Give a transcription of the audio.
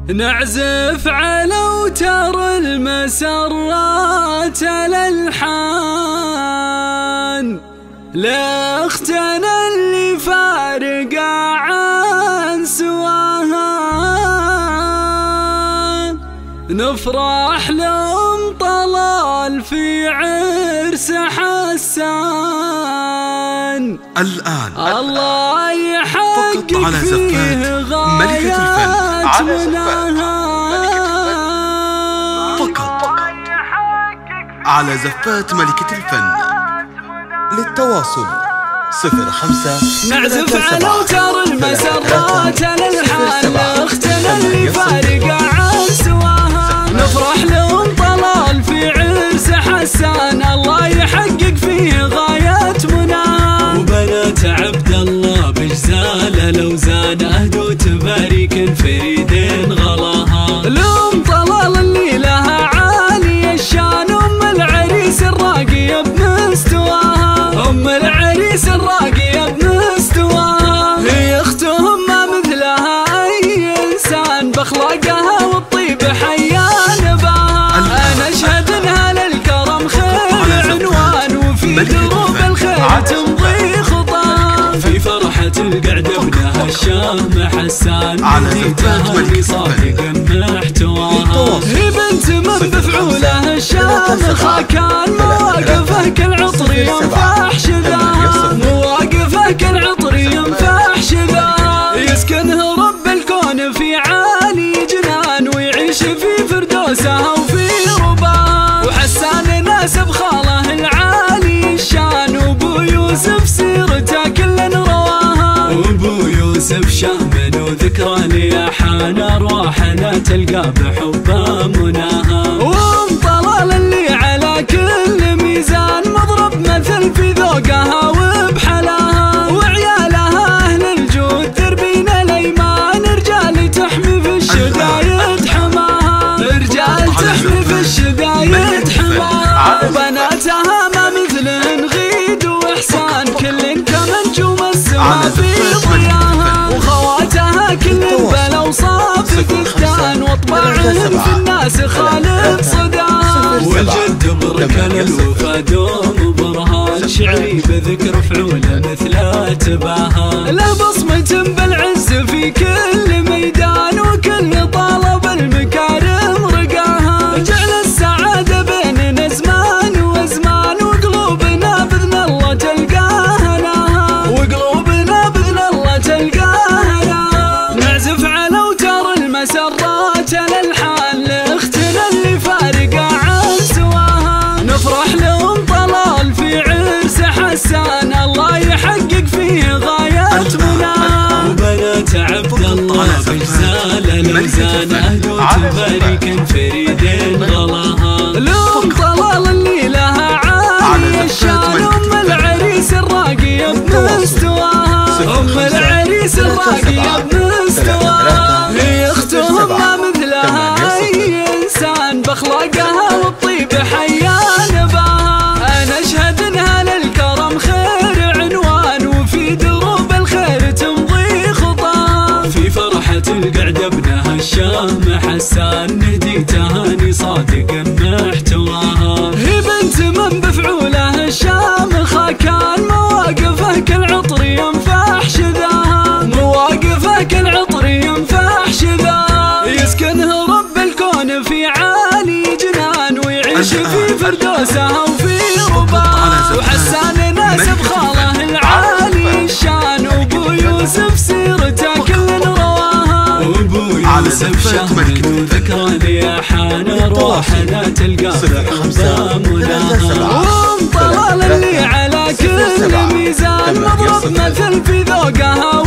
نعزف على اوتار المسرات الالحان لاختنا اللي فارقة عن سواها، نفرح لهم طلال في عرس حسان. الآن الله يحقق على فيه غايات مناها، فقط على زفات ملكة الفن. للتواصل 05 نعزف على اوتار المسرات الالحان لاختنا اللي فارقة عن سواها، نفرح لهم طلال في عرس حسان. الله يحقق فيه غايات مناها، وبنات عبد الله بجزاله لو زان اهدو تبارك فريدين غلاها، لهم طلال اللي لها عالي الشان. ام العريس الراقية بمستواها، ام العريس الراقية بمستواها، هي اختهم ما مثلها اي انسان، باخلاقها والطيب حيان باها. انا اشهد انها للكرم خير عنوان، وفي دروب الخير تمضي خطاها، في فرحة القعدة ابنها الشام حسان، هديتها لصادق محتواها، هي بنت من بفعوله الشام خاكان، مواقفه كالعطر ينفح شذاها، مواقفه كالعطر ينفح شذاها، يسكنه رب الكون في عالي جنان، ويعيش في فردوسها وفي رباها، وحسان ناسب خاله العالي الشان، وابو يوسف سيرته كل رواها، وابو يوسف شامن وذكرى لأحان، ارواحنا تلقى بحبه مناها، وام طلال اللي على كل ميزان، مضرب مثل في ذوقها وبحلاها، وعيالها اهل الجود دربين الايمان، رجال تحمي في الشدايد حماها، رجال تحمي في الشدايد حماها، وبناتها ما مثلهن غيد واحسان، كل كمنجوم السما في ضياها، وخواتها كل بلا وصاب فتان، واطباعهم في الناس خالد صداها، والجد بركن الوفا دوم برهان، شعري بذكر فعوله مثل اتباها، له بصمة بالعز في كل ميدان، وكل طالب المكارم رقاها، جعل السعادة بيننا زمان وازمان، وقلوبنا باذن الله تلقاها لها، وقلوبنا باذن الله تلقاها لها. نعزف على اوتار المسرات الالحان لاختنا اللي فارقة عن سواها، نفرح لهم طلال في عرس حسان. الله يحقق فيه غايات مناها، وبنات عبد الله بجزاله لو زان اهدو تبارك فريدين غلاها، لهم طلال اللي لها عالي الشان. ام العريس الراقية بمستواها، ام العريس الراقية بمستواها، هي اختهم ما مثلها اي انسان، باخلاقها والطيب حيان باها. انا اشهد انها للكرم خير عنوان، وفي دروب الخير تمضي خطاها، في فرحة القعدة ابنها الشام حسان، هديتها لصادق محتواها، هي بنت من بفعوله الشام خاكان، مواقفه كالعطر ينفح شذاها، مواقفه كالعطر ينفح شذاها، يسكنه رب الكون في عالي جنان، ويعيش في فردوسها وفي رباها، وحسان ناسب خاله العالي الشان، وابو يوسف سيرته كل رواها، وابو يوسف شامن وذكرى لأحان، ارواحنا تلقى بحبه مناها، وام طلال اللي على كل ميزان، مضرب مثل في ذوقها